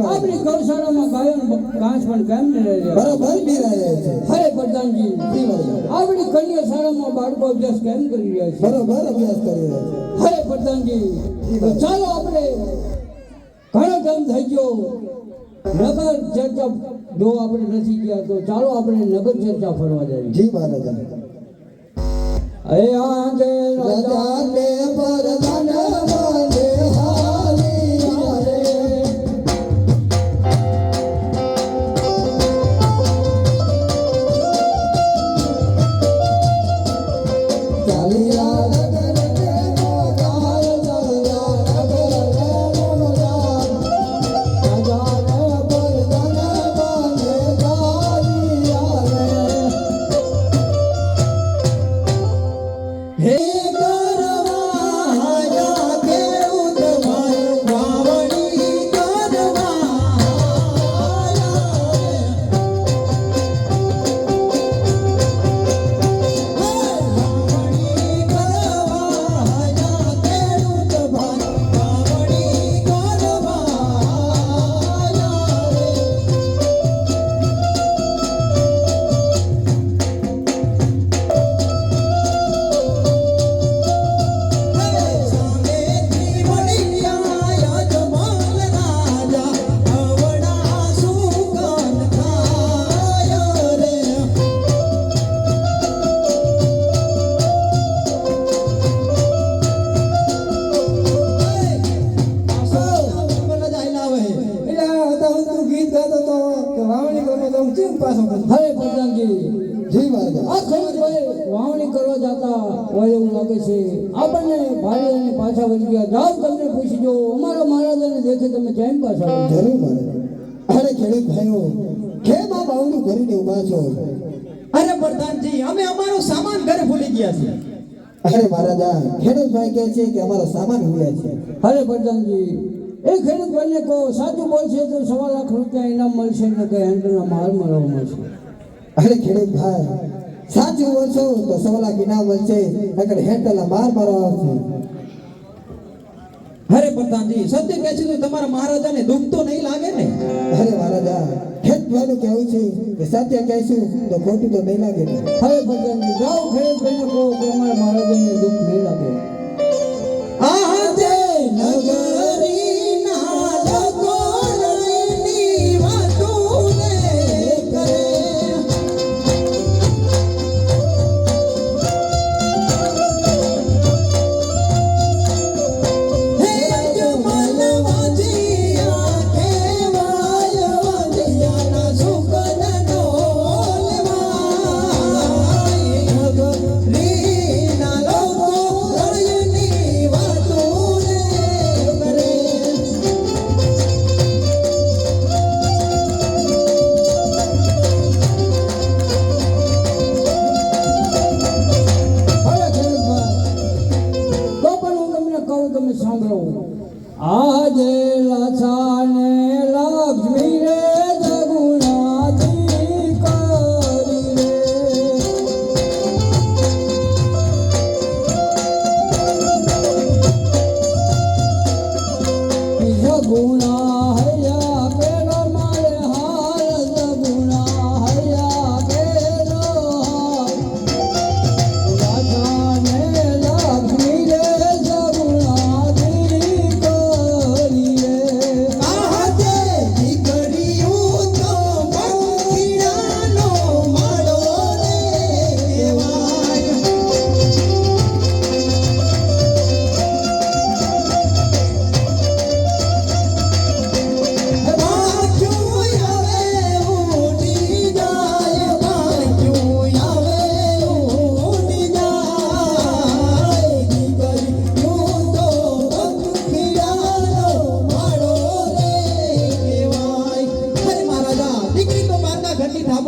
આપણી ગૌશાળામાં ગાયો ઘાસ પણ કેમ ન રહે બરોબર બી રહે છે. હરે પ્રધાનજી આપણી કન્યા શાળામાં બાળકો અભ્યાસ કેમ કરી રહ્યા છે બરોબર અભ્યાસ કરી રહ્યા છે. હરે પ્રધાનજી તો ચાલો આપણે ઘણો ટાઈમ થઈ ગયો નગર ચર્ચા જો આપણે નથી ગયા તો ચાલો આપણે નગર ચર્ચા ફરવા જઈએ. જી મહારાજા. એ આજે રાજાને પ્રધાન બને હાલી રે હરે પ્રધાનજી જી મહારાજા. આ ખરીદભાઈ વાવણી કરવા જતા હોય એવું લાગે છે આપણને ભારે અને પાછા વળી ગયા. જાઓ તમને પૂછી જો અમારા મહારાજાને દેખે તમે કેમ પાછા વળી ગયા? જરૂર મહારાજ. અરે ખેડૂત ભાઈઓ કેમ આ બાવનું કરીને ઉભા છો? અરે પ્રધાનજી અમે અમારો સામાન ઘરે ભૂલી ગયા છીએ. અરે મહારાજા ખેડૂત ભાઈ કહે છે કે અમારો સામાન ભૂલ્યા છે. હરે પ્રધાનજી એ ખેડૂત ભાઈને કહો સાચું બોલશે તો 1.25 લાખ રૂપિયા ઇનામ મળશે ને કે હેન્ડલના માલ મળવા મળશે. અરે ખેડૂત ભાઈ સાચું બોલશો તો 1.25 લાખ ઇનામ મળશે નકર હેન્ડલના માર મારવા આવશે. અરે પ્રધાનજી સત્ય કહે છે તો તમારા મહારાજાને દુઃખ તો નહીં લાગે ને? અરે મહારાજા ખેડૂત ભાઈનું કહેવું છે કે સત્ય કહેશું તો ખોટું તો નહીં લાગે ને? હરે પ્રધાનજી જાઓ ખેડૂત ભાઈને કહો કે અમારા મહારાજાને દુઃખ નહીં લાગે. આજે નગરી ના લોકો ની વાતો ને કરે હે જમલ વાજિયા કેવાય વાજિયા ના સુકન નો લેવાય નગરી ના લોકો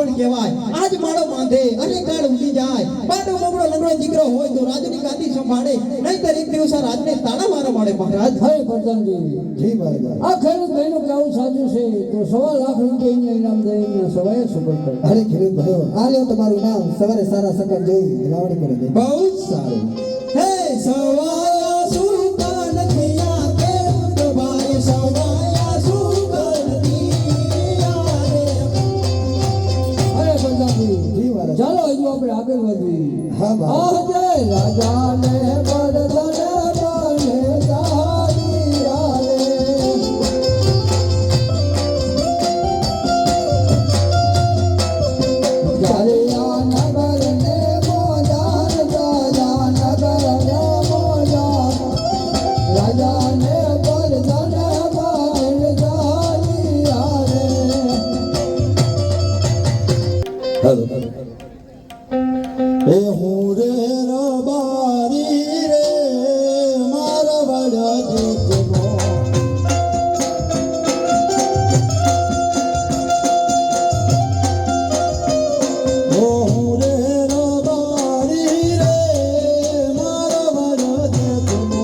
બાપણ કહેવાય. આજ માળો બાંધે અને કાળ ઉડી જાય. પાડો મોગળો લંગડો દીકરો હોય તો રાજની ગાદી સંભાળે, નહીંતર એક દિવસ આ રાજને તાળા મારવા મળે મહારાજ. હરે પ્રધાનજી, જી મહારાજ. આ ખેડૂત ભાઈનું કેવું સાચું છે તો 1.25 લાખ રૂપિયા ઇનામ દઈને સવારે સુપર કરો. અરે ખેડૂત ભાઈઓ, આ લ્યો તમારું નામ. સવારે સારા સકન જોઈ લાવણી કરી દે. બહુ જ સારું. હે સવાયા સુકાન થયા ખેડૂત ભાઈ, સવાયા સુકાન થયા રે. અરે પ્રધાનજી, જી મહારાજ. ચાલો હજુ આપણે આગળ વધીએ. હા મહારાજ. આ જય રાજાને બળદને બને સારી રે. જ્યારે આ નગરને મોજાર, રાજા નગરને મોજાર, રાજાને બળદને બને સારી રે. હેલો એ હું રે રબારી રે મારા વાડા જીતનો ઓ હું રે રબારી રે મારા વાડા જીતનો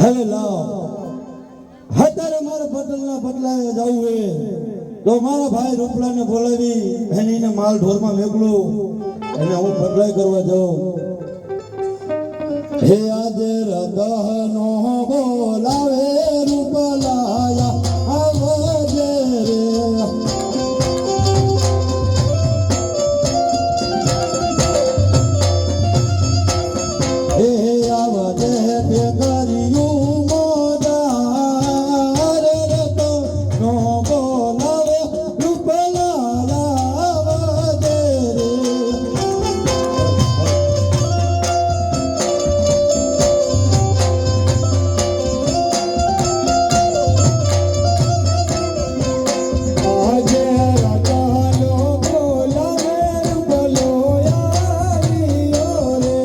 હવે લાવ અત્યારે મારા પટલના પટલાએ જવું હે તો મારા ભાઈ રૂપલાને બોલાવી એનીને માલ ઢોરમાં મેકલું એને હું પટલાઈ કરવા જાઉં. હે આજે રદહનો બોલાવે રૂપલાયા આવજે રે. હે આવજે તે કર્યું મોદાર રદહનો બોલાવે રૂપલાયા આવજે રે. આજે રાજાનો બોલાવે રૂપલો આવ્યો રે.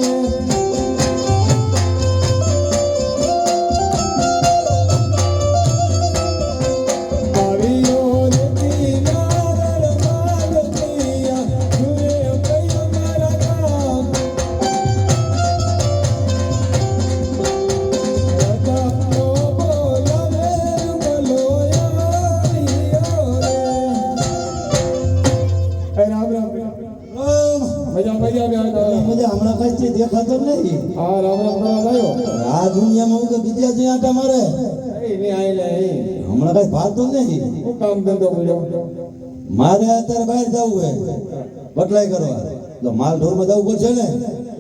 આવ્યો રે દિલાવર માગતિયા, જુએ કયો મારા કામ. રાજાનો બોલાવે રૂપલો આવ્યો રે. રામ રામ. મજા હમણાં કઈ દેખાતો નહીં. હા રામ રામ કરવા આવ્યો. આ દુનિયામાં હું તો બીજા જે આટા મારે હમણાં કઈ ભાતું નહીં. હું કામ ધંધો કર્યો. મારે અત્યારે બહાર જવું હે બટલાઈ કરવા તો માલ ઢોરમાં જવું પડશે ને.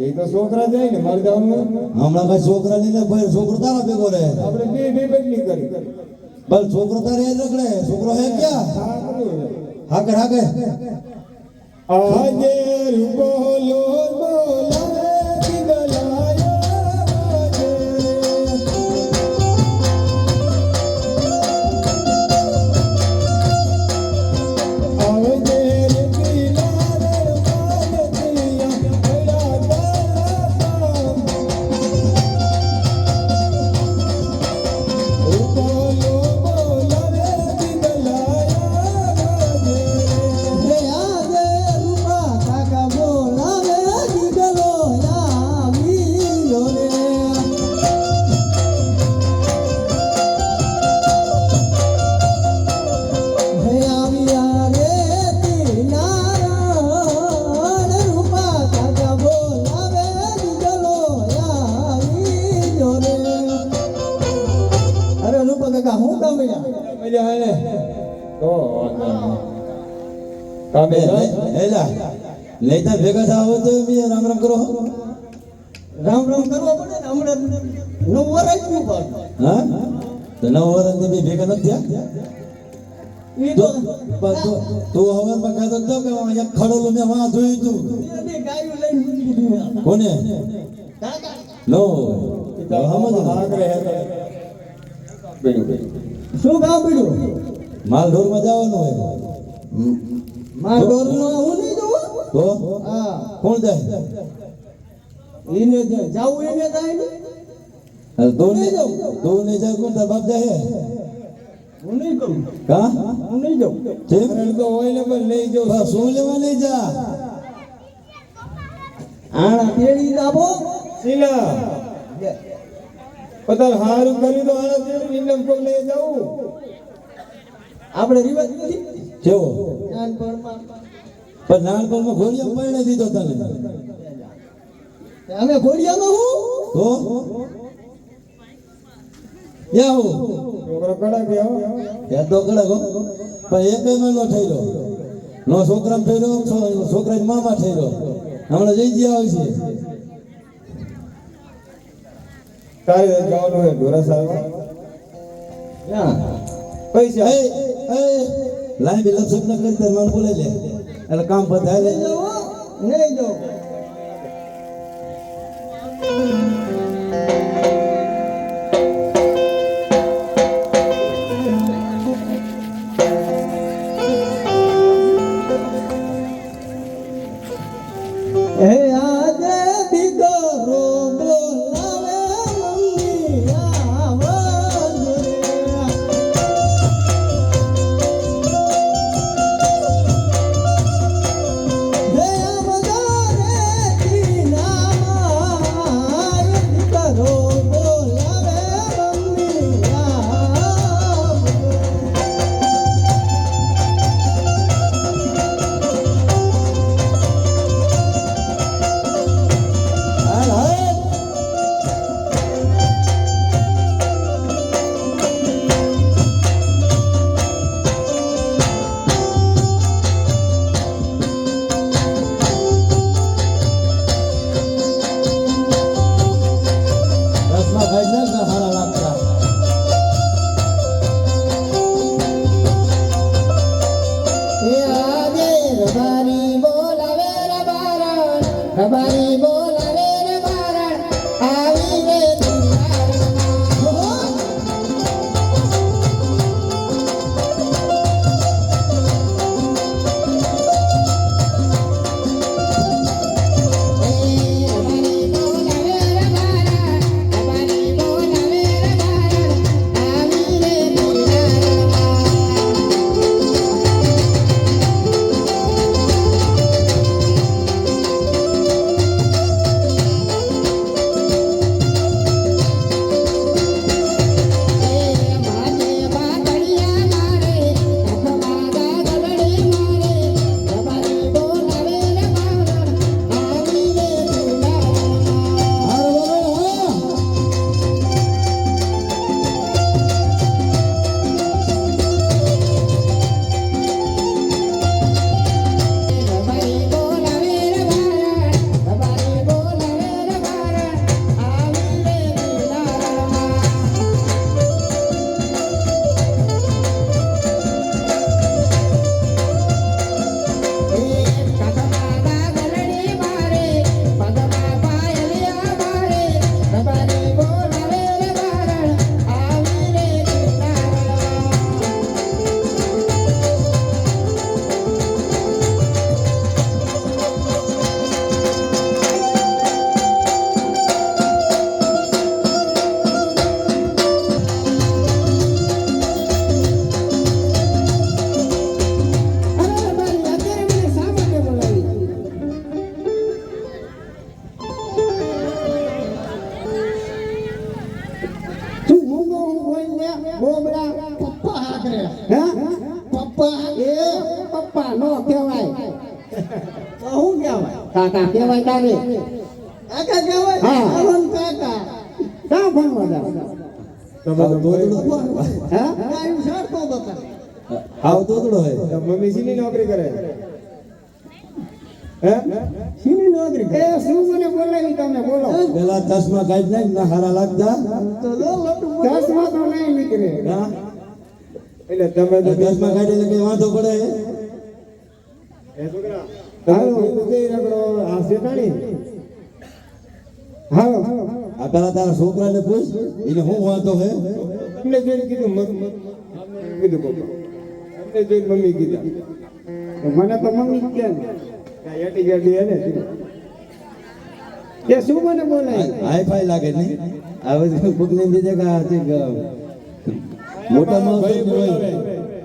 એ તો છોકરા જાય ને મારે જવાનું. હમણાં કઈ છોકરા ની ભાઈ છોકરો તારા ભેગો રહે આપણે બે બેટલી કરી. બસ છોકરો તારે એ રખડે છોકરો હે ક્યાં હાકર હાકર આજે રૂપલો બોલાવે દિગલાયા આજે. આવજે રે દિલાવર માગતિયા, ભલા તારા કામ. રૂપલો બોલાવે દિગલાયા આજે. આજે રૂપા કાકા બોલાવે કાકા હું કામ મળ્યા મજા આવે તો કામે જાય એલા લેતા ભેગા થાવ તો બી રામ રામ કરો રામ રામ કરવા પડે ને હમણાં 9 વર્ષ નું પાડ હા તો 9 વર્ષ બી ભેગા નથી થયા ઈ તો તું હવારમાં કહેતો તો કે અહીંયા ખડોલું મેં વાં જોયું તું એને ગાયું લઈને મૂકી દીધું કોને કાકા નો શું કામ પડ્યું માલ ઢોરમાં જવાનું હોય માર ડોરનો હું નહીં જોઉં તો હા કોણ જાય એને જાવું એને જાય ને તું નહીં જાય કોણ તાર બાપ જાય હું નહીં કરું કા હું નહીં જાઉં ઠીક તો હોય ને પણ લઈ જાઉં બસ શું લેવા લઈ જા આણા તેડી દાબો શીલા પતા હારું કર્યું તો આના તેડી ઇન્દમ કોક લઈ જાઉં આપણે રિવાજ નથી કેવો નાનપણમાં પણ નાનપણમાં ઘોડિયા પરણે દીધો તને અમે ઘોડિયામાં હું તો યા હું છોકરો કડા ગયો ત્યાં તો કડક પણ એક મહિનો થયેલો નો છોકરામાં થયેલો છોકરા મામા થયેલો હમણાં જઈ ગયા આવશે તારે જવાનું હોય ઢોરા સાહેબ પૈસા એ લાઈ બી લપસપ ન કરી તાર મને બોલે લે એટલે કામ પતાય લે નહીં જાઉં હે આજે દીકરો બોલાવે મમ્મી આવજે હે અમદારે તીનામાં દીકરો બોલાવે મમ્મી આવજે હાલ હાલ રસમાં ખાઈ નાખ ને હારા લાગતા હે આજે રબારી બોલાવે રબારણ રબારી બોલાવે રબારણ આવી રે દુલારમાં રબારી બોલાવે રબારણ રબારી બોલાવે રબારણ આવી રે દુલારમાં માથે પાતળિયા મારે હાથમાં ગાગડી મારે રબારી બોલાવે રબારણ આવી રે દુલારમાં હાર બોલો રબારી બોલાવે રબારણ રબારી બોલાવે રબારણ આવી રે દુલારમાં કાકમાં ગાગડી મારે પગમાં પાયલિયા મારે રબારી બોલાવે રબારણ આવી રે દુલારમાં અરે રબારી અત્યારે મને શા માટે બોલાવી તું મૂંગો બોલને બોબડા પપ્પા હાકરે હે પપ્પા એ પપ્પા નો કહેવાય તો હું કહેવાય કાકા કહેવાય તારે કાકા કહેવાય હા. આવન કાકા કા ભણવા જાવ હા મારું સારતો બતા આવ તોતડો હે મમ્મી શીની નોકરી કરે હે શીની નોકરી એ શું મને બોલાવી તમે બોલો પેલા ચશ્મા કાઢ નાખ ના હારા લાગતા તો લો ચશ્મા તો નહીં નીકળે હા એટલે તમે તો ચશ્મા કાઢી એટલે કઈ વાંધો પડે એ છોકરા હાલો તો કઈ રગડો આ શેતાણી હાલો આ પેલા તારા છોકરાને પૂછ એને શું વાંધો હે અમને જોઈને કીધું કીધું પપ્પા અમને જોઈને મમ્મી કીધા મને તો મમ્મી કે એટી ગાડી હે ને તે શું મને બોલાવી હાઈ ફાઈ લાગે ને હવે કોકને દીધે કે આ તે મોટા માણસો ભાઈ હોય બોલાવે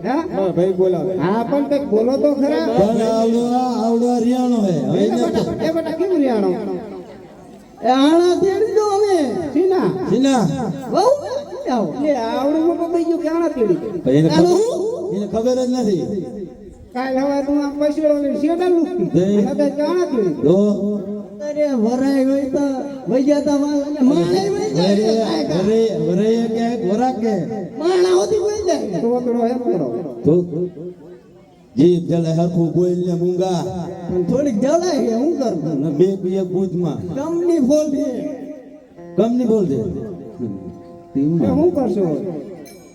હા હા ભાઈ બોલાવે હા પણ કઈક બોલો તો ખરા પણ આવડો રિયાણો હે હવે એ બેટા કેવું રિયાણો એ આણા તેડી દો અમે સીના સીના બહુ આવો એ આવડું મોટું થઈ ગયું કે આણા તેડી એને ખબર જ નથી કાલ હવે તું આ પૈસા શેડા લુકી હવે આણા તેડી તો અરે વરાય હોય તો વૈયા તા માણે વરે કે ગોરા કે માણા હોતી કોઈ જાય તો થોડો એમ કરો તો જીભ જલે હરખું બોલ ને મૂંગા પણ થોડીક જલાય છે હું કરું ને બે પીએ બૂજમાં કંપની ફોલ છે કમની બોલ દે હું કરશો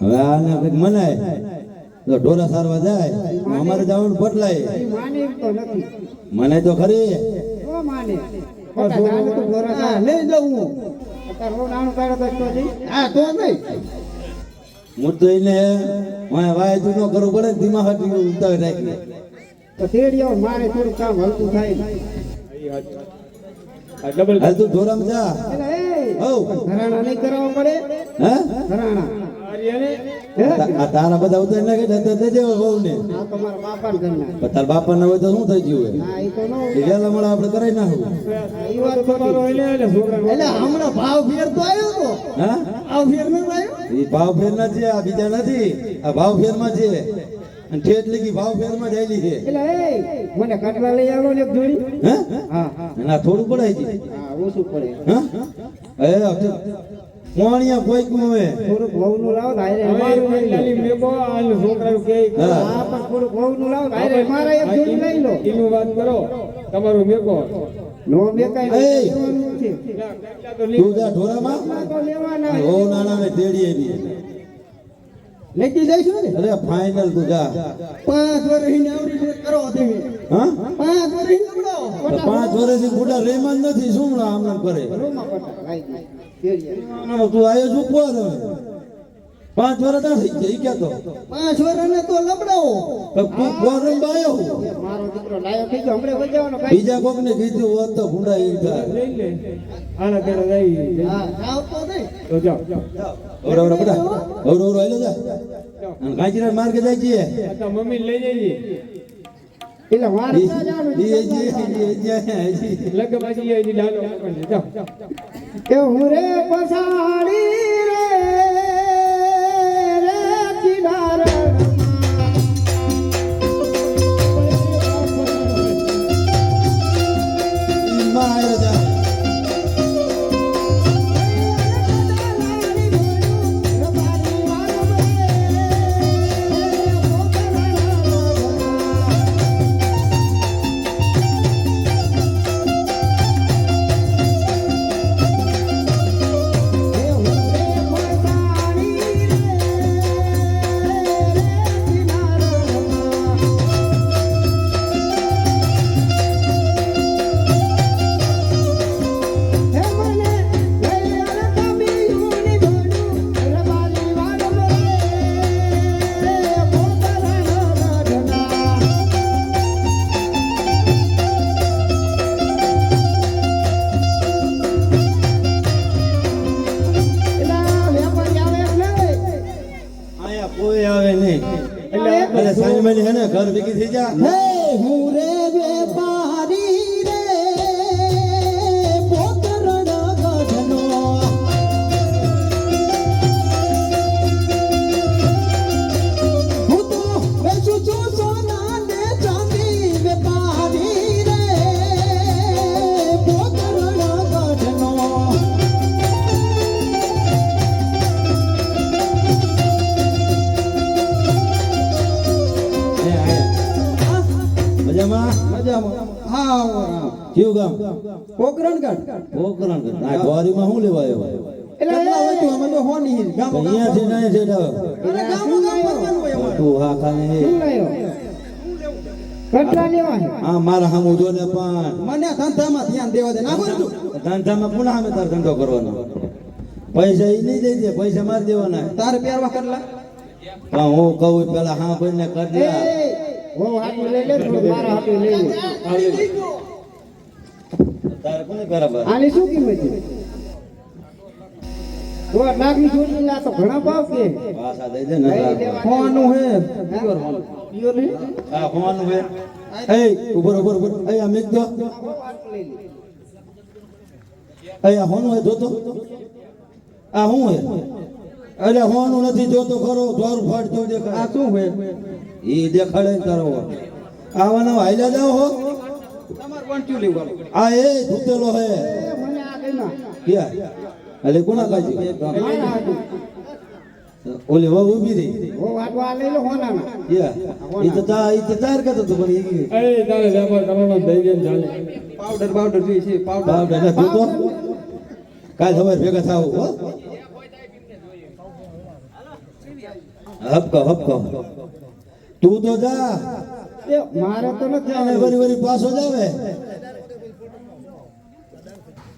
હવે આને કંઈક મનાય તો ઢોરા સારવા જાય અમારે જવાનું બદલાય એ માને તો નથી મને તો ખરી ઓ માને લઈ જાઉં હું અત્યારે હું નાનું કાઢો તો જઈ હા તો નહીં હું તો એને વાય તું ન કરવું પડે ધીમા હાથી ઉતાવી રાખી તો તેડી આવો મારે થોડું કામ હલતું થાય આ ડબલ હાલ તું ઢોરામાં જા એટલે એ હઉ ઘરાણા નહીં કરવા પડે હે ઘરાણા આર્યને હે આ તારા બધા ઉતારી નાખે તો દે દેવો બહુ ને આ તો મારા બાપાને ઘરના પણ તાર બાપા ના હોય તો શું થઈ ગયું હોય હા એ તો નો એ વેલા મળે આપણે કરાઈ નાખવું એ વાત તમારો એટલે છોકરા એટલે હમણાં ભાવ ફેર તો આવ્યો તો હા ભાવ ફેર ન આવ્યો એ ભાવ ફેર ના છે આ બીજા નથી આ ભાવ ફેર માં છે અને ઠેઠ લીધી ભાવ ફેર માં જયેલી છે એટલે એ મને કટલા લઈ આવો ને એક જોડી હે હા હા એના થોડું પડાય છે હા ઓછું પડે હા મોણિયા કોઈ કુવે થોડુંક ઘઉંનું લાવો તો હારે હવે અમારું લઈ લો. લાલી મેકો આ છોકરા કે હા. હા પણ થોડુંક ઘઉંનું લાવો તો હારે મારા એક જોડી લઈ લો એનું વાત કરો તમારું મેકો નો બેકાય એ. લેવાનું નથી. તો તું જા ઢોરામાં આ તો લેવાના ઓ નાના ને તેડી આવી લેતી જઈશું ને અરે ફાઇનલ તું જા 5 વર્ષની આવડી જોત કરો તમે હા 5 વર્ષની આવડો તો 5 વર્ષથી બુડા રેમાન નથી શું આમ નામ કરે રોમાં પટા લાઈ દેરિયા આમાં તું આવ્યો છું કોણ હવે 5 વર્ષ ના થઈ ગયા ઈ ક્યાં તો 5 વર્ષને તો લબડાવો તો તું કોણ રંબા આવ્યો મારો દીકરો લાયો થઈ ગયો હમણે વજાવાનો કાઈ બીજા કોક ને કીધું હોત તો ભૂંડા ઈ થાય લઈ લે આના તેડા જઈ હા જાવ તો નહીં તો જાઓ ઓરા ઓરા બટા ઓરા ઓરા આઈલો જા અને કાંચીના માર્ગે જાય છે આ તો મમ્મી લઈ જઈએ એટલે મારે ક્યાં જવાનું છે? લગ બાજી આવી લાલો પકડજે જાઓ કે હું રે પસાડી રે કિનારા માયો જા આયા કોઈ આવે નહીં એટલે સાંજ મળી હે ને ઘર ભેગી થઈ જા હે હું રે વેપારી રે પોતરણ ગઢનો હું તો વેચું છું સોના ને ચાંદી વેપારી રે પોતરણ ગઢનો હા કયું ગામ પોકરણગઢ પોકરણગઢ આ દ્વારીમાં શું લેવા આવ્યો કેટલા હોય તો અમે તો હોની ગામ અહીંયા છે ને અહીંયા છે અરે ગામ ફરવાનું હોય અમારે તું હા ખાને શું લાયો કેટલા લેવા છે હા મારા સામું જો ને પણ મને ધંધામાં ધ્યાન દેવા દે ના બોલતું ધંધામાં પુનઃ અમે તાર ધંધો કરવાનો પૈસા એ નહીં દઈ દે પૈસા મારી દેવાના તારે પહેરવા કેટલા પણ હું કહું પેલા હા કોઈને કરી દે ઓ હાથું લઈ લે થોડું મારા હાથું લઈ લે તારે કોને બરાબર આની શું કિંમત છે તો લાખની જોડી લા તો ઘણા ભાવ કે પાછા દઈ દે ને ફોનનું હે પ્યોર ને હા ફોનનું હે એ ઉપર એ આ મેક દો એ આ હોનું હે જોતો આ હું હે એટલે હોનું નથી જોતો ખરો દ્વારું ફાટ જો દેખાય આ શું હે ઈ દેખાડે તારો આવાના હાલ્યા જાવ હો તમાર કોણ લેવાનું આ એ ધૂતેલો હે મને આ કઈ ના ક્યાં એટલે કોના કાજી મારા હાથું ઓલી વા ઊભી રહી ઓ વાટવા લઈ લો હોનાના ક્યાં ઈ તો તાર કહેતો તો પણ ઈ એ તારે વેપાર કરવાનો દઈ દે ને ચાલે પાવડર જોઈએ છે પાવડર બાપ દાદા તું તો કાલ સવારે ભેગા થાવ હો હપકો તું તો જા એ મારે તો નથી અને આવવાનું. વરી પાછો જ આવે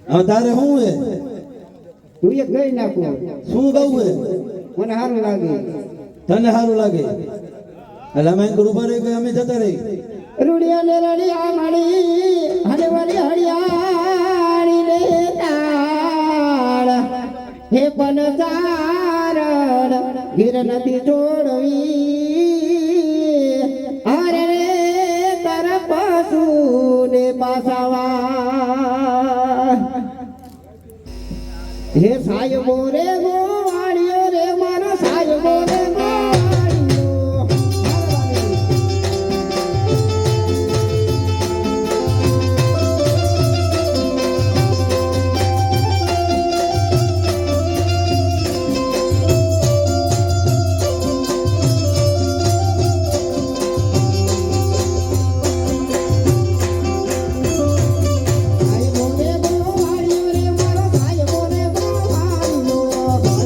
હવે તારે શું હે તું એક ગઈ નાખું શું ગાવું હે મને સારું લાગે તને સારું લાગે એટલે અમે ઉભા રહી ગયા અમે જતા રહી રૂડિયા ને રડિયા મળી હળવળી હળિયાળી રે તાળ હે પન ચારણ ગીર નથી છોડવી અરે રે તર પશુ ને પાસાવા હે સાહેબો રે ગોવાળિયો રે મારો સાહેબો રે ગોવાળિયો સાહેબો રે ગોવાળિયો રે મારો સાહેબો રે ગોવાળિયો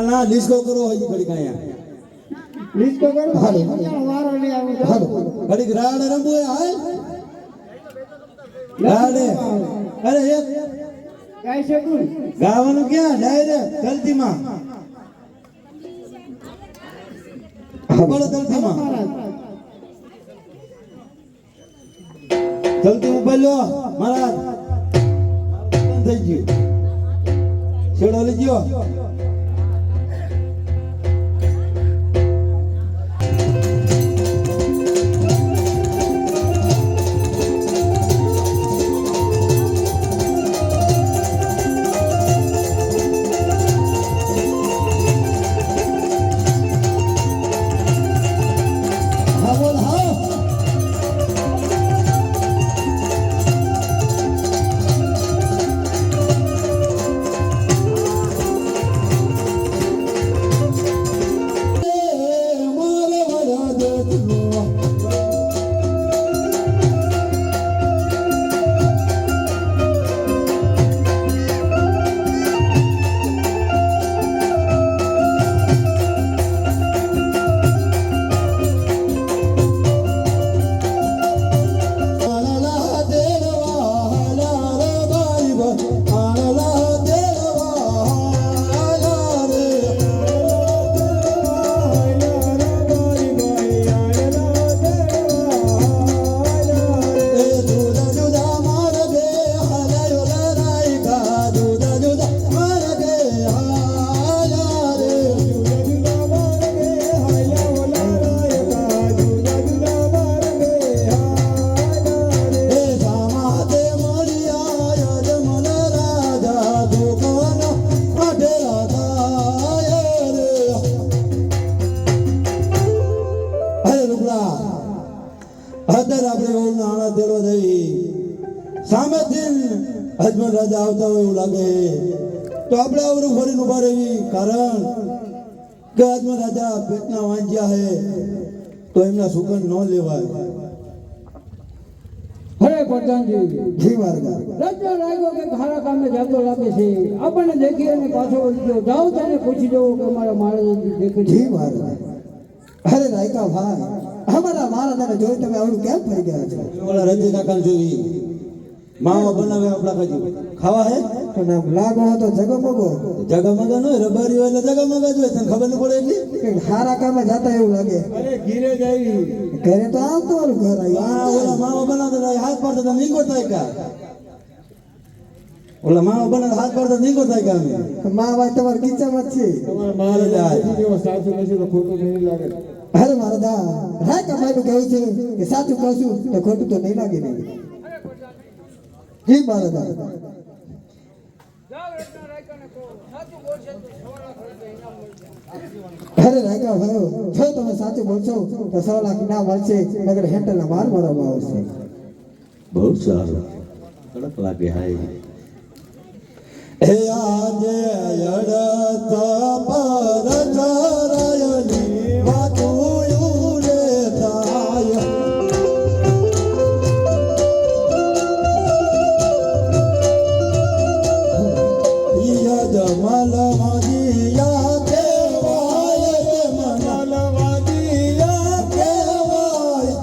ના ડિસ્કો કરો હજી ઘડીક અહીંયા ડિસ્કો કરો વારો લઈ આવું ઘડીક રાડ રમવું હોય હાલ રાડે અરે એક ગાય શકું ગાવાનું ક્યાં ડાયરેક્ટ ગલતીમાં બોલો ગલતીમાં જલ્દી મોબાઈલ લો મહારાજ થઈ ગયું છેડો લઈ ગયો અત્યારે આપણે ઓળના આણા તેડવા જઈ સામેથી અજમલ રાજા આવતા હોય એવું લાગે તો આપણે આવરું ફરીને ઉભા રહેવી કારણ કે અજમલ રાજા પેટના વાંચ્યા હે તો એમના સુગંધ ન લેવાય હરે પ્રધાનજી જી માર્ગા રજો લાગ્યો કે ખારા કામે જાતો લાગે છે આપણને દેખી અને પાછો વળી ગયો જાઓ તેને પૂછી જવું કે અમારા મહારાજ દેખે છે જી માર્ગા અરે રાયકા ભાઈ અમારા મહારાજાને જોઈ તમે આવડું કેમ થઈ ગયા છો ઓલા રંજી કાકા જોઈ માવા બનાવે આપણા ખાજી ખાવા હે પણ આમ લાગો તો જગમગો જગમગા નો રબારી હોય એટલે જગમગા જોઈએ તને ખબર ન પડે એટલી કે હારા કામે જાતા એવું લાગે અરે ઘીરે જાય ઘરે તો આવતો ઓલું ઘર આ આવ્યું ઓલા માવા બનાવતા હાથ પાડતા તો નીંગો થાય કા ઓલા માવા બનાવતા હાથ પાડતા નીંગો થાય કા અમે માં ભાઈ તમારે કિચનમાં જ છે તમારા મહારાજા જેવો સાચું નથી તો ખોટું નહીં લાગે અરે મારા દા રાયકા ભાઈ નું કહેવું છે કે સાચું કહું છું તો ખોટું તો નહીં લાગે નહીં જી મારા દા જાઓ રત્ના રાયકાને કહો સાચું બોલશે તો સવારા ખર્ચે ઇનામ મળશે અરે રાયકા ભાઈ જો તમે સાચું બોલશો તો 100 લાખ ઇનામ મળશે નગર હેન્ડલના માર મારવામાં આવશે બહુ સારું કડક લાગે હાય હે આજે અડત પર ચરાયની વાતું ઉરે થાય ઈયા જમલ મદિયા કેવાય જમલ મદિયા કેવાય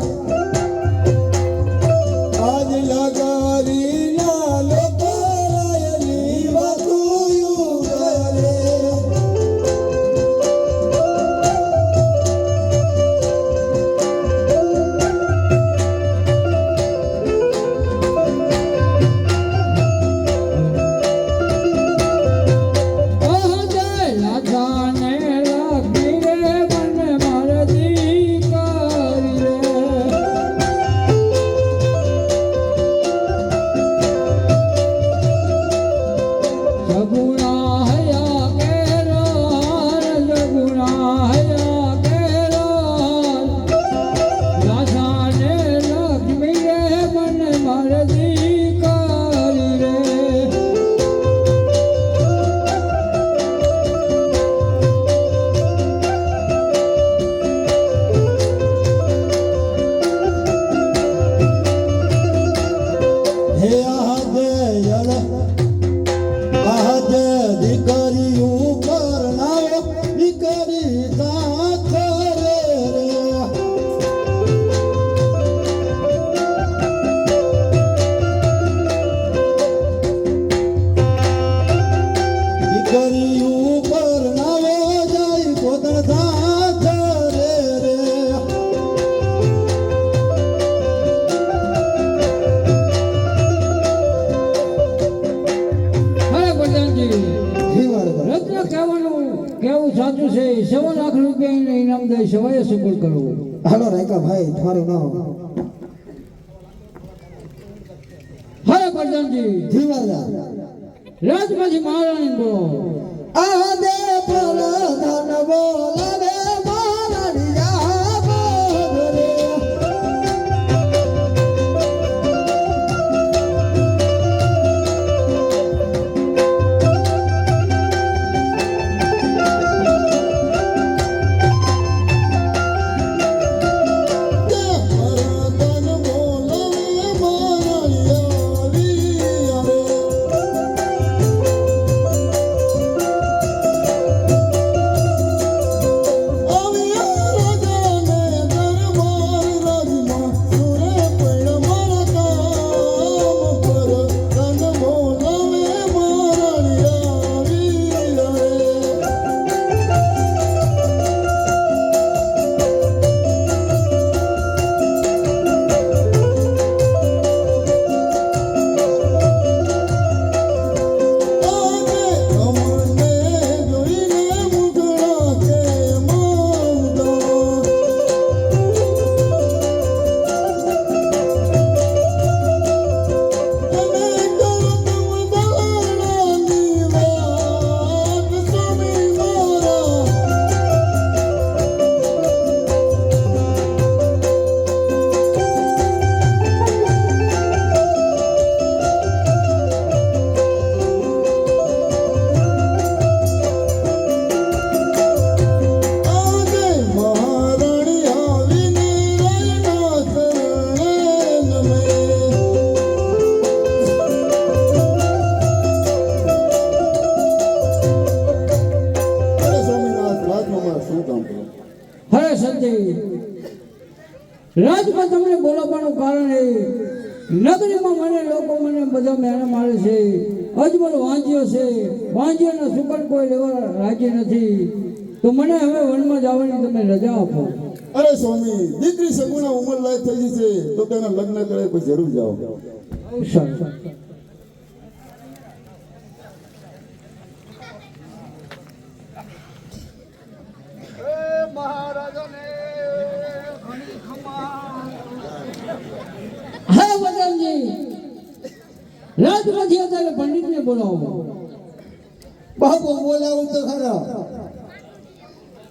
આજ લગારી ના લોકાયની વાતું ઉરે સાચું છે 100 લાખ રૂપિયા ઇનામ દઈ સવાય સફળ કરવું. હાલો રાયકા ભાઈ તમારું નામ હરે પ્રધાનજી જીવાદા રાજમાંથી મહારાણી બોલો. આ દે પ્રધાન બોલાવે મારાડિયા બોલે હરે સંજય રાજમાં તમને બોલાવવાનું કારણ એ નગરીમાં મને લોકો મને બધા મેળા મારે છે. અજમલ વાંજ્યો છે, વાંજ્યોના સુકન કોઈ લેવા રાજી નથી, તો મને હવે વનમાં જવાની તમે રજા આપો. અરે સ્વામી, દીકરી સગુણા ઉંમર લાયક થઈ ગઈ છે તો તેના લગ્ન કરે પછી જરૂર જાઓ. બહુ સારું. હા વતનજી રાજમાંથી અત્યારે પંડિતને બોલાવો. બાપુ બોલાવું તો ખરા.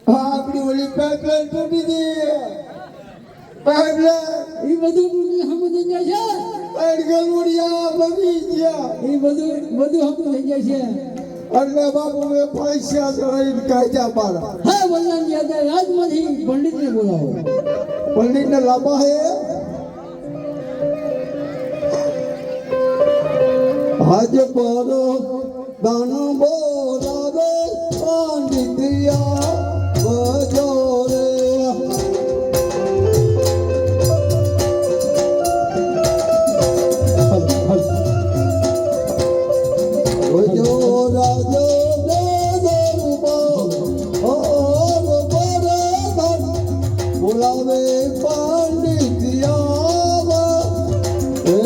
હા આપણી ઓલી પાઇપલાઇન તૂટી ગઈ. પાઇપલાઇન એ બધું સમજી જાય છે. ગલુડિયા બગી ગયા. એ બધું સમજી જાય છે. એટલે બાપુ મેં પૈસા ચડાવીને કાઢ્યા મારા. હા વતનજી અત્યારે રાજમાંથી પંડિતને બોલાવો. પંડિતને લાંબા હે આજ પર દાન બોલાવે પાંડિતિયા બજો રે. બજો રાજો દે દરબાર ઓર બરદાન બોલાવે પાંડિતિયા એ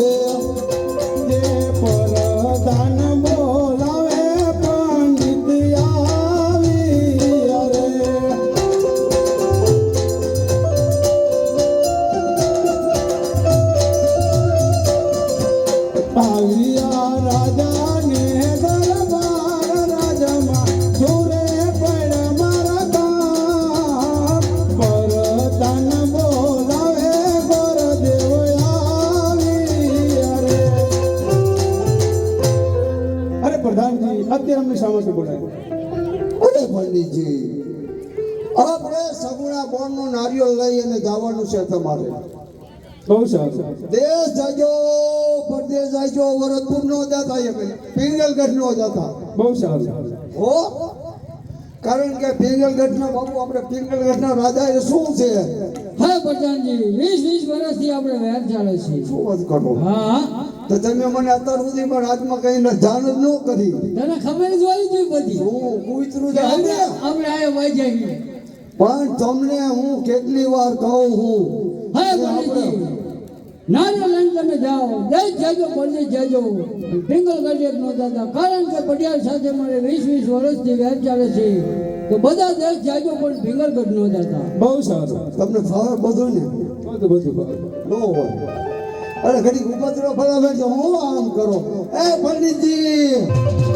અત્યારે અમને સામે બોલાય. અરે પંડિતજી આપણે સગુણા બોનનું નારિયેળ લઈ અને જવાનું છે તમારે. બહુ સારું. દેશ જાજો પરદેશ જાજો વરદપુર નો જતા પિંગલગઢ નો જતા. બહુ સારું. હો કારણ કે પિંગલગઢ ના બાપુ આપણે પિંગલગઢ ના રાજા એ શું છે. હા પ્રધાનજી 20 વર્ષથી આપણે વેર ચાલે છે. શું વાત કરો. હા તો તમે મને અત્યાર સુધીમાં રાજમાં કઈ જાણ જ ન કરી. તને ખબર જ હોવી જોઈએ બધી. હું કૂતરું કે જાણે આપણે આયા વહી જઈએ. પણ તમને હું કેટલી વાર કહું હું હા પ્રધાનજી નારિયેળ લઈને તમે જાઓ જય જાજો પંડિત જાજો પિંગલ ગાડી ન જતા કારણ કે પટિયાળ સાથે મારે 20 વર્ષથી વ્યાજ ચાલે છે તો બધા દેશ જાજો પણ પિંગલગઢ ન જતા બહુ સારું તમને ફાવે બધું ને બધું ભાવે. ન હોય અરે ઘડી ઉપદ્રવ ફળાવે છે હું આમ કરો એ પંડિતજી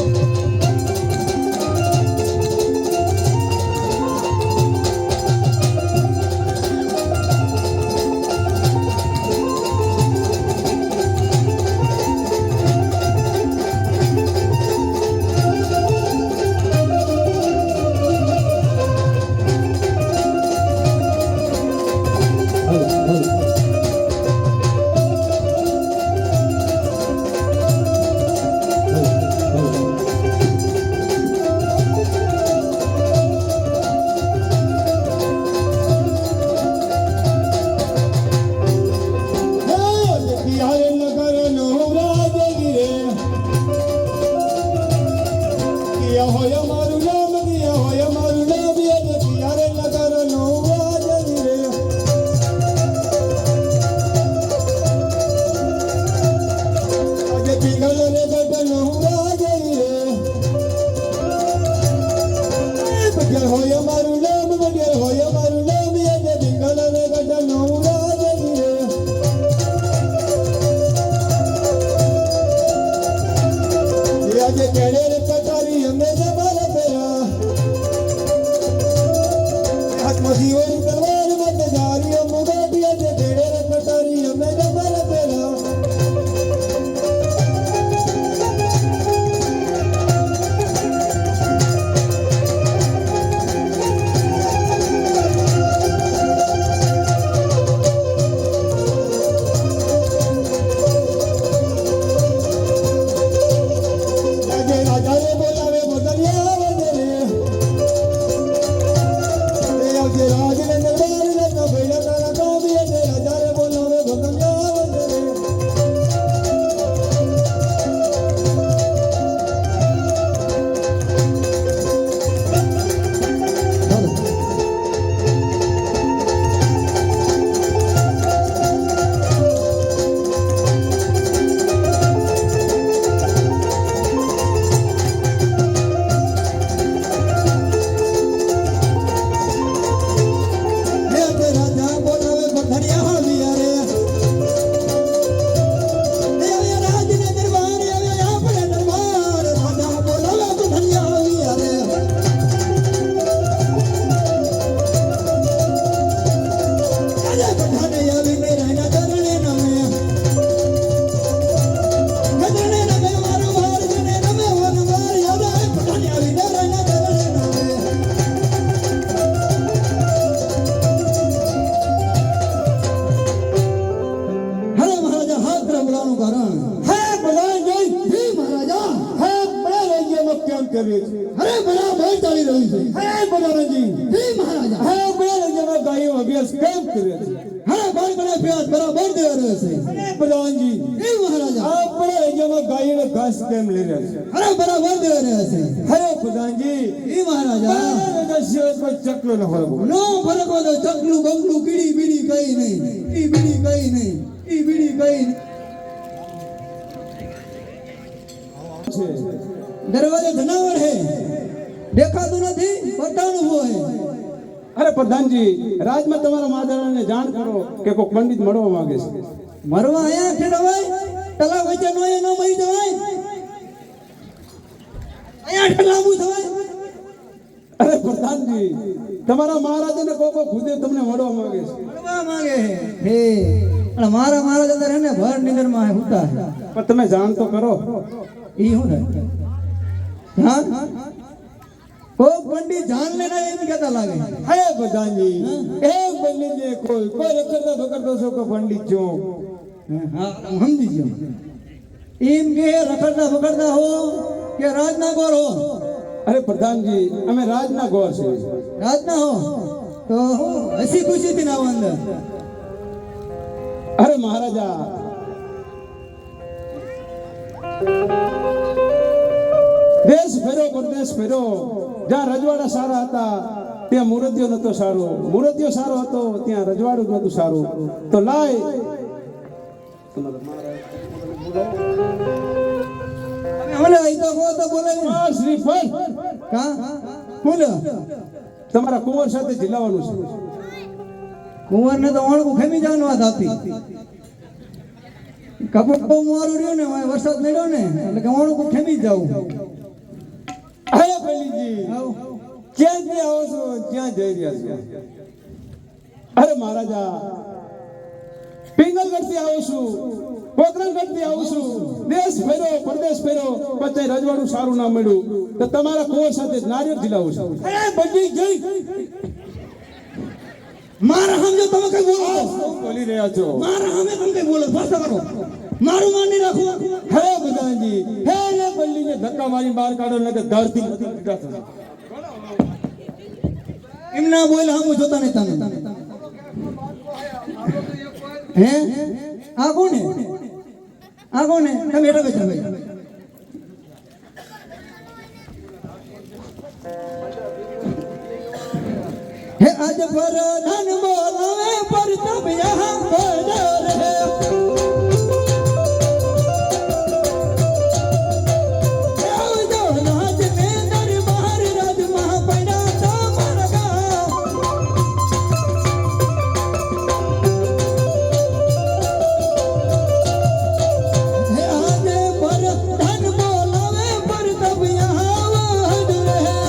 ચકલો ન ફરક નો ફરક હોય તો ચકલું બંગલું કીડી બીડી કઈ નહીં ઈ બીડી કઈ નહીં ઈ બીડી કઈ નહીં દરવાજે જનાવર હે દેખાતું નથી બતાવનું હોય અરે પ્રધાનજી રાજમાં તમારા મહારાજાને જાણ કરો કે કોઈ પંડિત મળવા માંગે છે મરવા આયા ઠેડવાય તલા વચ્ચે નો એ નો મરી જવાય આયા ઠલામું થવાય અરે પ્રધાનજી તમારા મહારાજાને કોઈ ખુદે તમને મળવા માંગે છે મળવા માંગે હે અને મારા મહારાજ અંદર હે ને ભર નિંદરમાં હે હુતા હે પણ તમે જાણ તો કરો ઈ હું હા કોઈ પંડિત જાન લેના એમ કહેતા લાગે હે પ્રધાનજી એક પંડિત ને કોઈ રખડતા ભકડતો છો કે પંડિત છો હા હું સમજી ગયો એમ કે રખડતા ભકડતા હો કે રાજના ગોર હો અરે પ્રધાનજી અમે રાજના ગોર છે રાજના હો તો હસી ખુશી થી આવો અંદર અરે મહારાજા દેશ ફેરો પરદેશ ફેરો જ્યાં રજવાડા સારા હતા ત્યાં મૂર્તિઓ નતો સારો મૂર્તિઓ સારો હતો ત્યાં રજવાડું નતું સારું તો લાય હવે અહીં તો કહો તો બોલાવી આ શ્રીફળ કા બોલો તમારા કુંવર સાથે ઝીલાવાનું છે. કુંવરને તો ઓળખું ખેમી જવાનું વાત હતી કપડ બહુ મારું રહ્યું ને વાય વરસાદ નડ્યો ને એટલે કે ઓળખું ખેમી જાઉં અરે પલ્લીજી ક્યાંથી આવો છો, ક્યાં જઈ રહ્યા છો? અરે મહારાજા પિંગલગઢથી આવું છું, પોખરણગઢથી આવું છું, દેશ ફેરો પરદેશ ફેરો, પછી રજવાડું સારું ના મળ્યું તો તમારા કુંવર સાથે નારિયેળ ઝીલાવું છું. અરે બધી જઈ મારા સમજો તમે કઈ બોલો શું બોલી રહ્યા છો? મારા સામે તમે કઈ બોલો ભાષા કરો મારું માન નહીં રાખવું હે બધાજી, હે રે પલ્લીને ધક્કા મારી બહાર કાઢો ને કે ધરતી પીડા થશે. એમ ના બોલે હું જોતા નહીં તમે હે આ કોને તમે એટા બેઠા ભાઈ હે આજ પર ધન બોલાવે પર તબ યહાં પધાર હે આવજો નાચ ને દરબાર રાજમાં પડ્યા તમારા ગામ હે આજ પર ધન બોલાવે પર તબ યહાં પધાર હે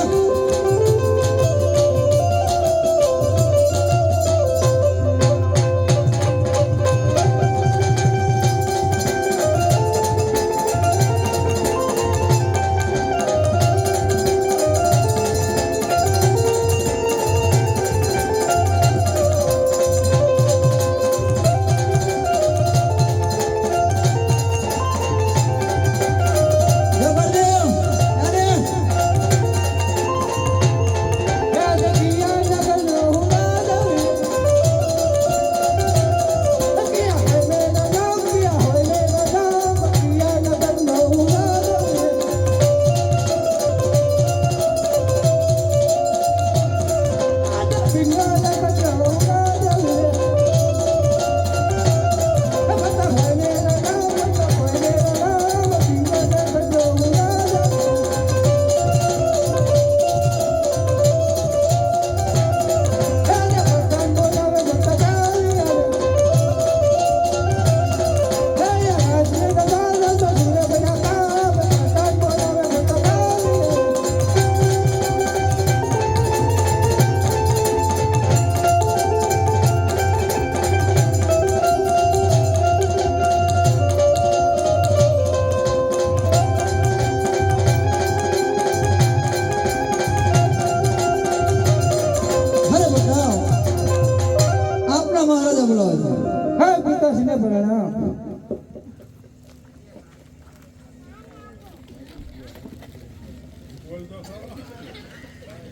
મહારાજા બોલાવે છે હા પિતાશ્રીને પ્રણામ.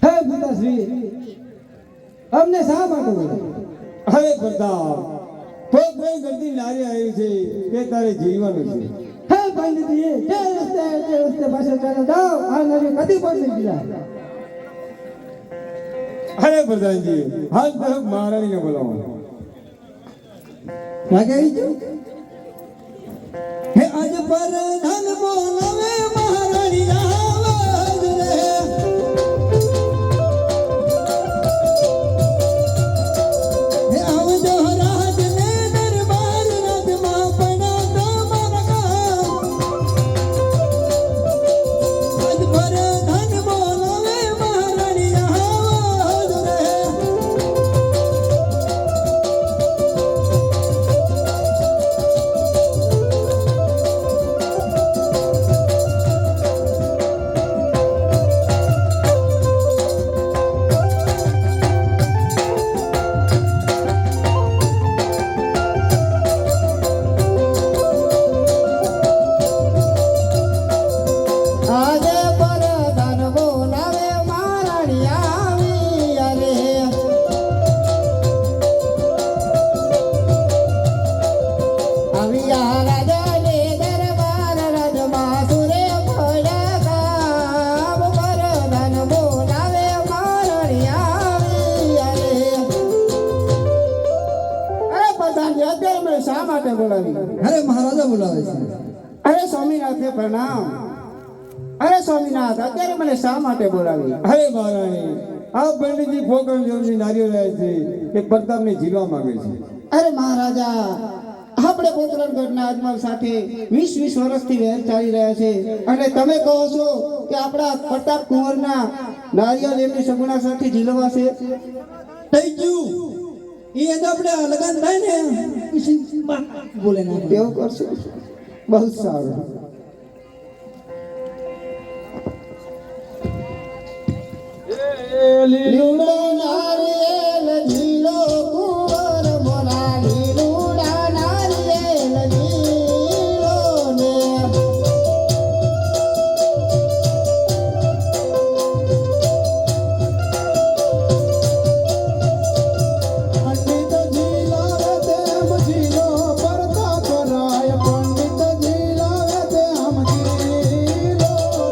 હે પિતાશ્રી અમને શા માટે બોલો? હવે પ્રતાપ પોખરણ ગઢની નારી આવી છે તે તારે જીવવાનું છે. હે પંડિતજી જે રસ્તે પાછળ ચાલે જાઓ આ નદી કદી પડશે ગીરા. અરે પ્રધાનજી હાલ તરફ મહારાણીને બોલાવો. લાગે આવી જો હે આજ પર ધન બોલાવે મહારાણી આવાજ રે હે આવજો રાજ ને દરબાર રાજમાં પડ્યા તમારા ગામ આજ પર ધન બોલાવે મહારાણી આવાજ રે માટે બોલાવી? અરે મહારાજા બોલાવે છે. અરે સ્વામિનાથને પ્રણામ. અરે સ્વામિનાથ, અત્યારે મને શા માટે બોલાવી? અરે મહારાણી, આ પંડિતજી પોકરણ જોડની નારીઓ રહે છે તે પ્રતાપને જીવવા માંગે છે. અરે મહારાજા, આપણે પોકરણગઢના અજમલ સાથે 20 વર્ષથી વેર ચાલી રહ્યા છે અને તમે કહો છો કે આપણા પ્રતાપ કુંવરના નારિયેળ એમની સગુણા સાથે ઝીલવાશે? થઈ ગયું એ તો આપણે લગાન થાય ને પછી બોલે ના એવું કરશો? બહુ સારું. લીલો નારિયેળ ઝીલો કુંવર મોરા, લીલુડા નારિયેળ ઝીલો ને. પંડિત ઝીલાવે તેમ ઝીલો પ્રતાપ રાય, પંડિત ઝીલાવે તેમ ઝીલો રે.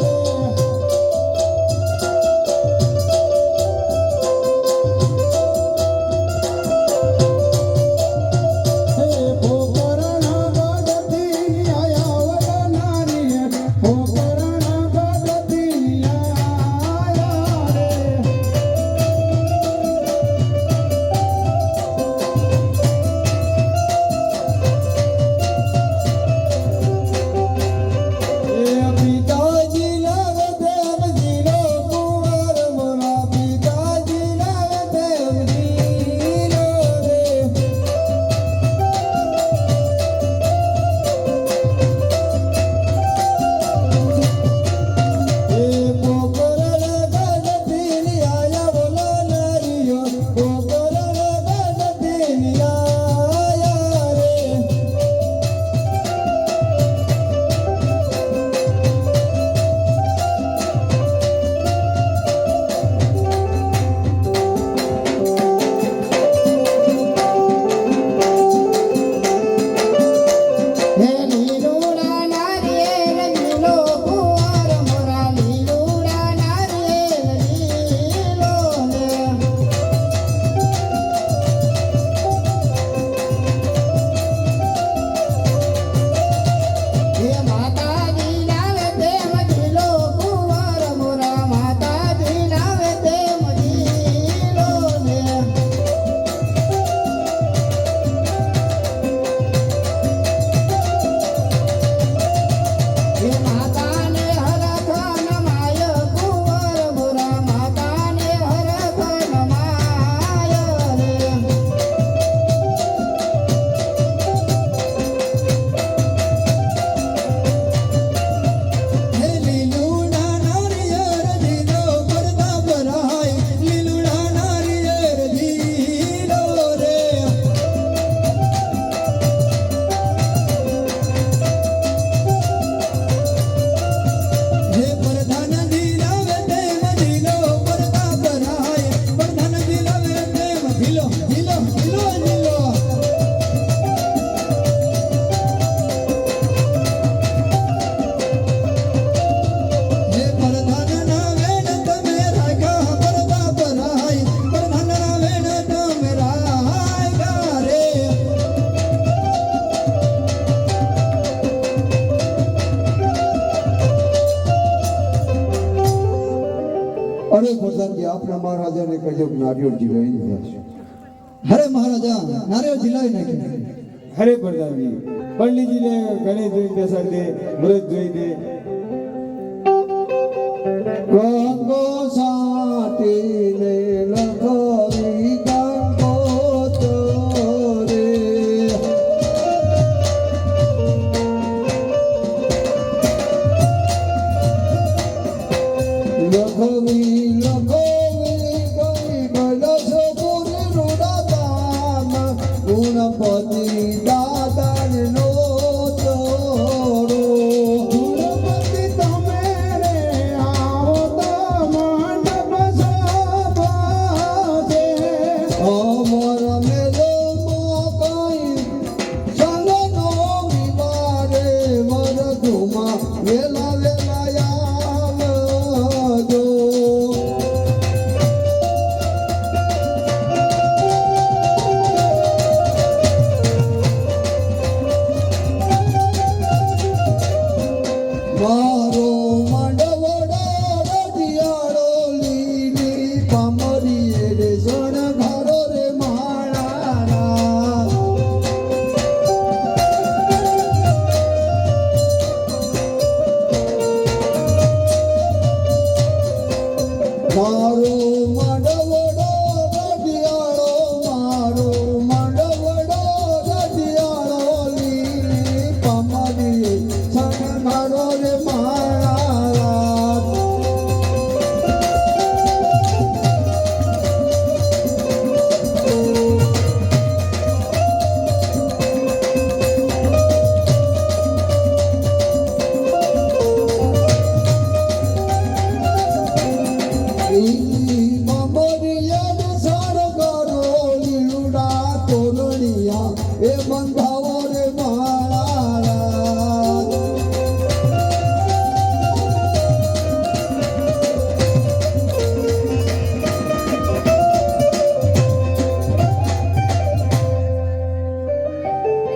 હે પોકરણ ગઢથી આયા વડનારી, પોકરણ ગઢથી આયા રે. પિતાજી લાવે તેમ જીલો કુંવર મોરા, પિતાજી લાવે તેમ જીલો રે. એ પોકરણ ગઢથી આયા બોલા નારીઓ, પોકરણ ગઢથી આયા રે. હે લીલુડા નારિયેળ ઝીલો કુંવર મોરા, લીલુડા નારિયેળ ઝીલો ને. હે માતાજી લાવે તેમ ઝીલો કુંવર મોરા, માતાજી લાવે તેમ ઝીલો ને. હે માતાને હરખ નમાય કુંવર મોરા, માતાને હરખ નમાય રે. હે લીલુડા નારિયેળ ઝીલો પ્રતાપ રાય, લીલુડા નારિયેળ ઝીલો રે. હે પ્રધાન ઝીલાવે તેમ ઝીલો પ્રતાપ રાય, પ્રધાન ઝીલાવે તેમ ઝીલો ઝીલો ઝીલો ઝીલો. હે પ્રધાનના વેણ તમે રાખ્યા પ્રતાપ રાય, પ્રધાનના વેણ તમે રાખ્યા રે. અરે પ્રધાનજી આપના મહારાજાને કહેજો કે નારિયેળ જીલાવી દીધા છે. અરે મહારાજા નારિયેળ જીલાવી નાખ્યા. હરે પ્રધાનજી, પંડિતજીને ઘરે જોઈ બેસાડી દે, વ્રત જોઈ દે. ગંગો સાટીને લખવી ગંગોત્રી. લખવી લખવી ગઈ કૈલાસપુરી રૂડાધામ, ગુણપતિ દાદાનો તોડો. ગુણપતિ તમે રે આવો તો મંડપ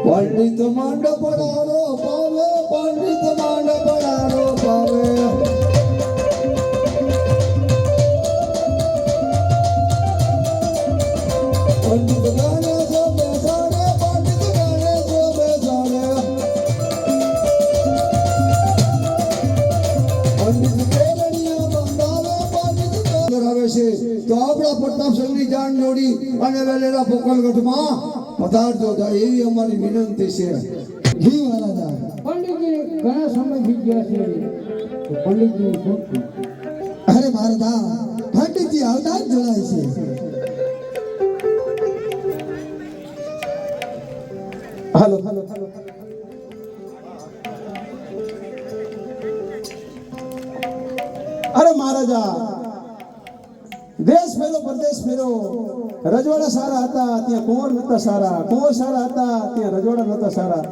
પંડિત માંડ પડારો પાવે પંડિત માંડ પડારો પાવે પંડિત ગાને જો બેસાડે પંડિત ગાને જો બેસાડે પંડિત કેરણિયા બંધાવે પંડિત કરાવે છે તો આપણા પ્રતાપ સંઘની જાણ જોડી અને વેલેરા પોકલગઢમાં પધારજો જાય એવી અમારી વિનંતી છે. જી મહારાજા. પંડિતજી ઘણા સમયથી ગયા છે તો પંડિતજી શું થયું? અરે મહારાજા, પંડિતજી આવતા જ જોડાય છે. હાલો અરે મહારાજા, દેશ ફેરો પરદેશ ફેરો, રજવાડા સારા હતા ત્યાં કુંવર નતા સારા, કુંવર સારા હતા ત્યાં રજવાડા નતા સારા,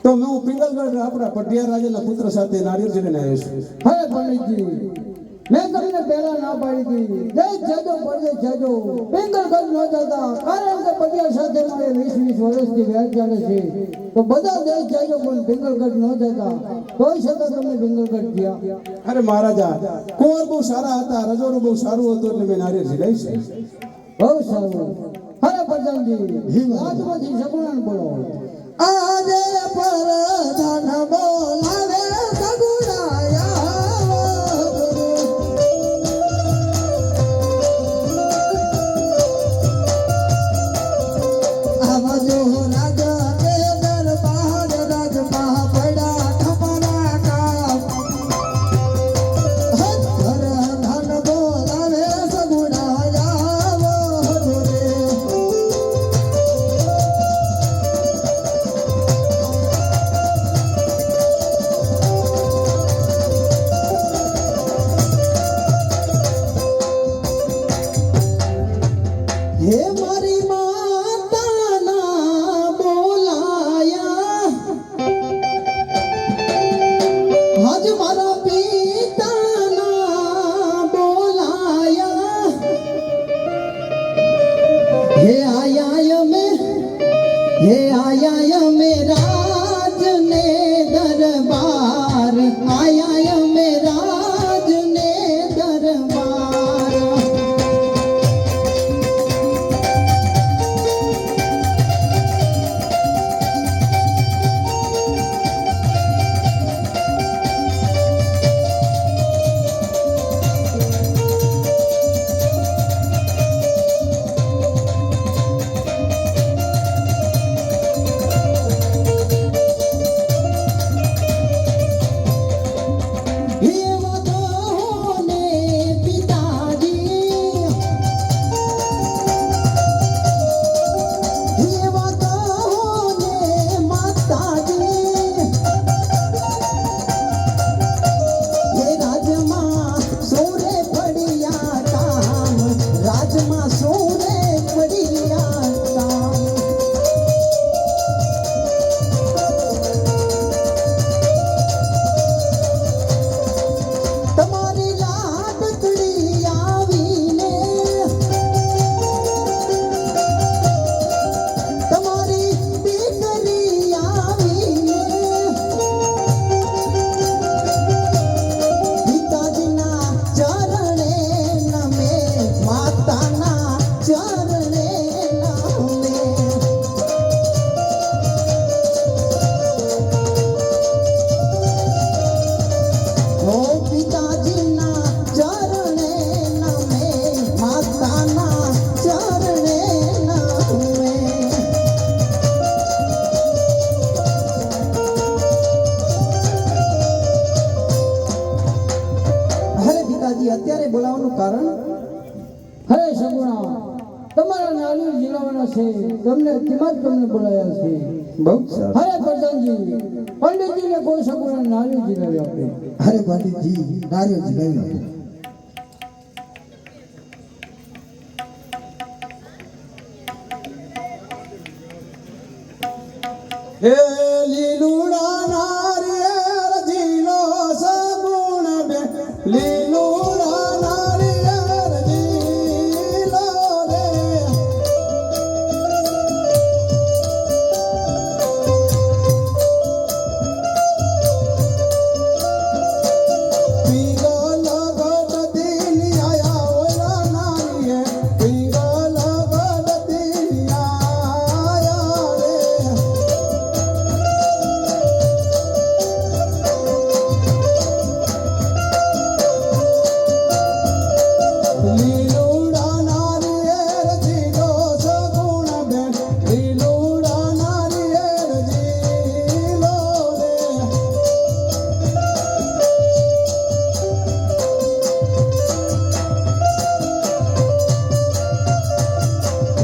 તો હું પિંગલગઢ આપણા પટિયા રાજાના પુત્ર સાથે નારિયેળ ચડીને આવ્યો છું. હવે પંડિતજી મેં તમને પહેલા ના પાડી હતી, દેશ જજો પરદેશ જજો, પિંગલગઢ ન જતા, કારણ કે પટિયા સાથે મારે 20 વર્ષથી વેર ચાલે છે, તો બધા દેશ જજો પણ પિંગલગઢ ન જતા, તોય છતાં તમે પિંગલગઢ ગયા. અરે મહારાજા, કુંવર બહુ સારા હતા, રજવાડું બહુ સારું હતું એટલે મેં નારિયેળ ચડાવી છે. બહુ સારું. અરે પ્રધાનજી રાજમાંથી સગુણાને બોલો. આજે પરધાન બોલાવે સગુણાયા આવજો રાજા કે દરબાર રાજમાં પડ્યા ખપરા કામ પરધાન બોલાવે સગુણાયા રે. હે મારી માતાના બોલાયા, આજ મારા પિતાના બોલાયા, હે આયા મે રાજને દરબાર, આયા મે રાજને દરબાર. અત્યારે બોલાવવાનું કારણ? હે સગુણા, તમારા નારિયેળ ઝીલાવાના છે, તમને કિંમત તમને બોલાયા છે. બહુ સારું. હરે પ્રધાનજી, પંડિતજીને કોઈ સગુણા નારિયેળ ઝીલાવી આપે. અરે પંડિતજી, નારિયેળ ઝીલાવી આપો. હે લીલુડા નારિયેળ ઝીલો સગુણ બે, લીલુડા નારિયેળ ઝીલો રે.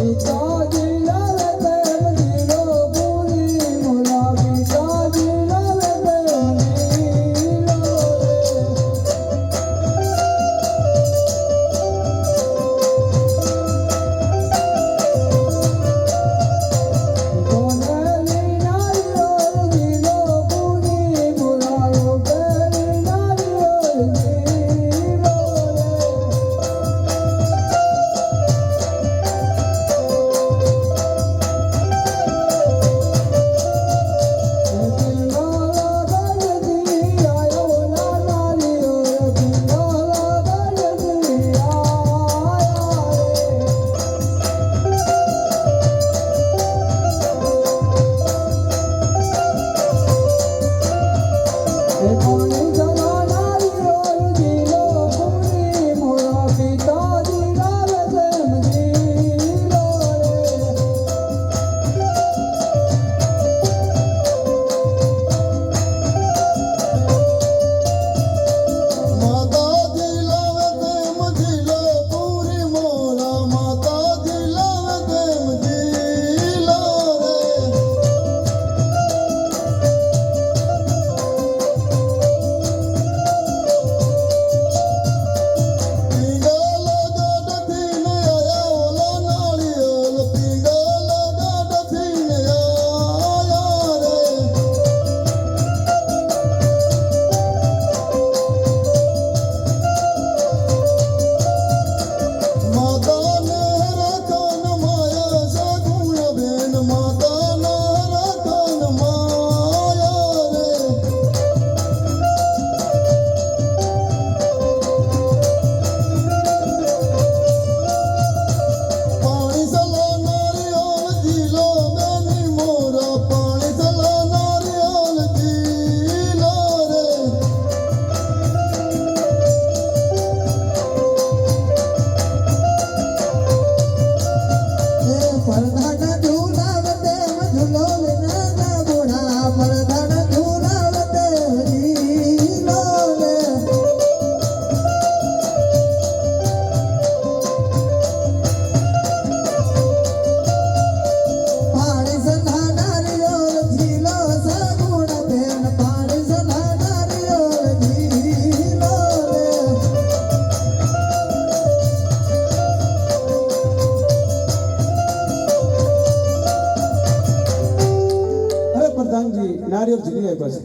પિતાજી લાવે તેમ જીલો પૂરી મોરા પિતાજી લાવે તેમ જીલો સોનેરી નારિયેળ જીલો પૂરી મોરા રૂપેરી નારિયેળ જીલો માતાજી લાવે તેમ જીલો પૂરી મોરા માતાજી લાવે તેમ જીલો પીંગલ ગાડથી ને આયા ઓલા નાળિયેર પીંગલ ગાડથી ને આયા રે માતાને રતન માયા સગુણ બેન માતાના રતન માયા રે પાણી સલા નારિયેળ જીલો બેની મોરા પાણી સલા નારિયેળ જીલો રે પરધાના ઝુલાવતે ઝુલો નાના બુઢા પરધાના ઝુલાવતે જીલો રે પાણી સલા નારિયેળ જીલો સગુણ બેન પાણી સલા નારિયેળ જીલો રે અરે પ્રધાનજી નારિયેળ જીવી બસ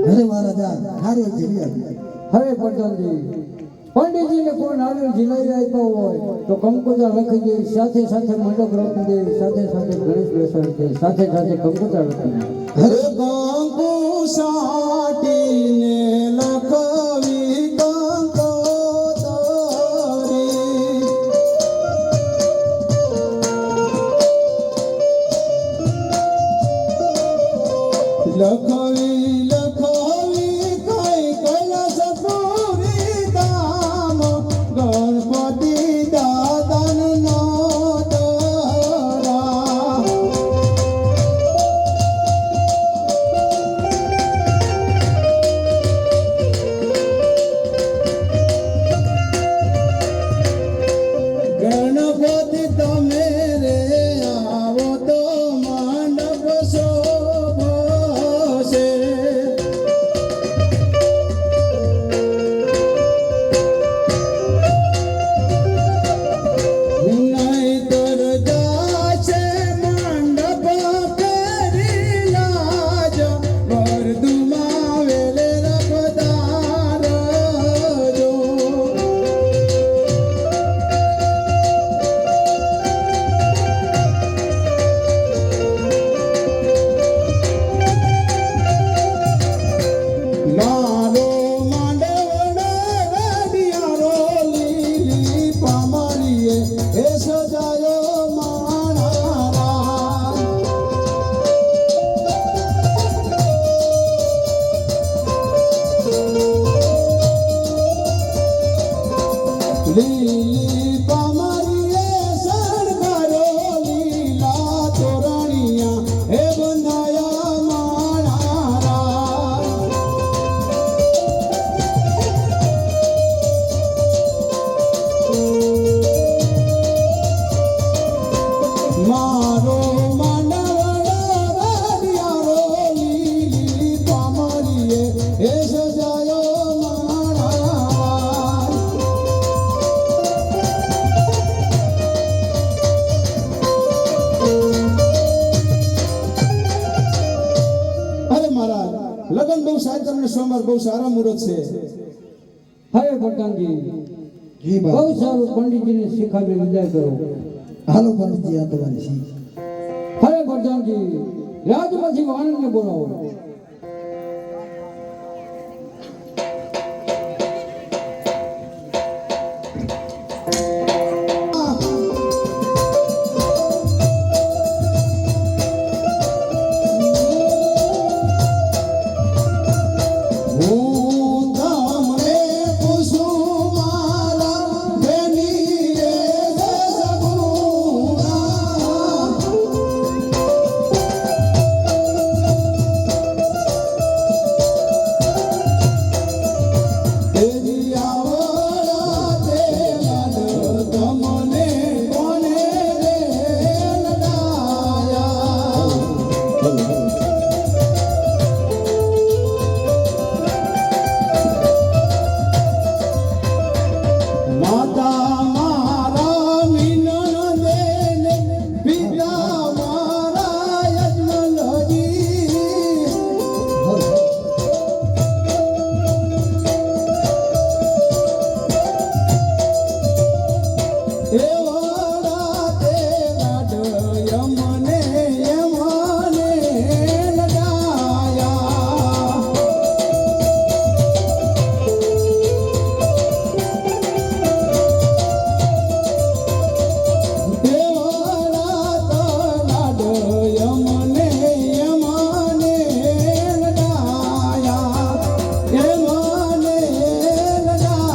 અરે મહારાજા નારિયેળ જીવી આપી હવે પ્રધાનજી પંડિતજીને કોઈ નારિયેળ ઝીલાવી આપ્યો હોય તો કંકુતરા લખી દે સાથે સાથે મંડપ રાખી દે સાથે સાથે ગણેશ બેસાડી દે સાથે સાથે કંકુતરા લખી દે હરે કંકુ સાટીને લખવી કંકોતરી લખવી લખવી કઈ કૈલાસ પૂરી ધામ ગણપતિ દાદન નો દરા વર્ષમાં બહુ સારા મુહૂર્ત છે. હવે પ્રધાનજી જી બહુ બા સારું પંડિતજીને શીખાવી વિદાય કરો. હાલો પંડિતજી આ તમારી શીખ. હવે પ્રધાનજી રાજમાંથી વાણંદને બોલાવો. હું તમને પૂછું મારા બેની રે સગુણા. તેરી આવડા તે લાડ તમને કોને રે લડાયા. માતા મારા મિનન દેને પિતા મારા યજમાનજી. એવાડા તે લાડ યમને યમને લડાયા. દેવાડા તલાડ યમને યમને લડાયા. યમને લડાયા.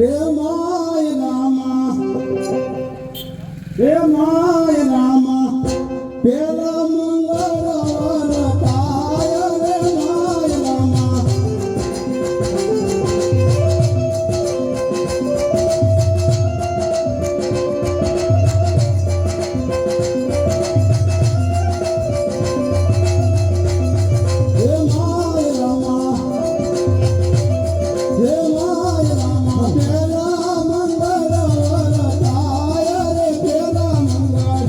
હે માય રામા, હે માય રામા, પેલા મંગળ તાય રે માય રામા. હે માય રામા, હે માય રામા, પેલા મંગળ તાય રે પેલા મંગળ.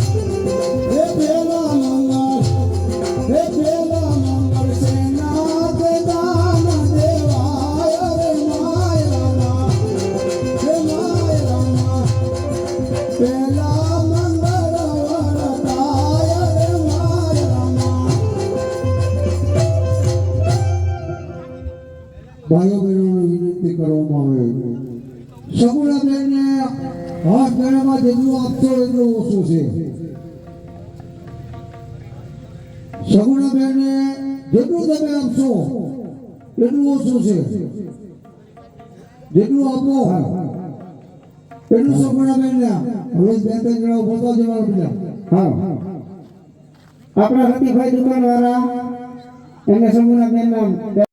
હે પેલા મંગળ, હે પેલા મંગળ સેના તે દાન દેવાય રે માય રામા. હે માય રામા, પેલા મંગળ તાય રે માય રામા. ભાઈઓ બહેનોને વિનંતી કરવામાં આવે સગુણા બેનને હાથ ગળામાં જેટલું આપશો એટલું ઓછું છે. સગુણા બેનને જેટલું તમે આપશો એટલું ઓછું છે. જેટલું આપો એટલું સગુણા બેનને. હવે બે ત્રણ જણા બોલવા જવાનું બીજા. હા આપણા રતિભાઈ દુકાન વાળા એને સમૂહના બેન નામ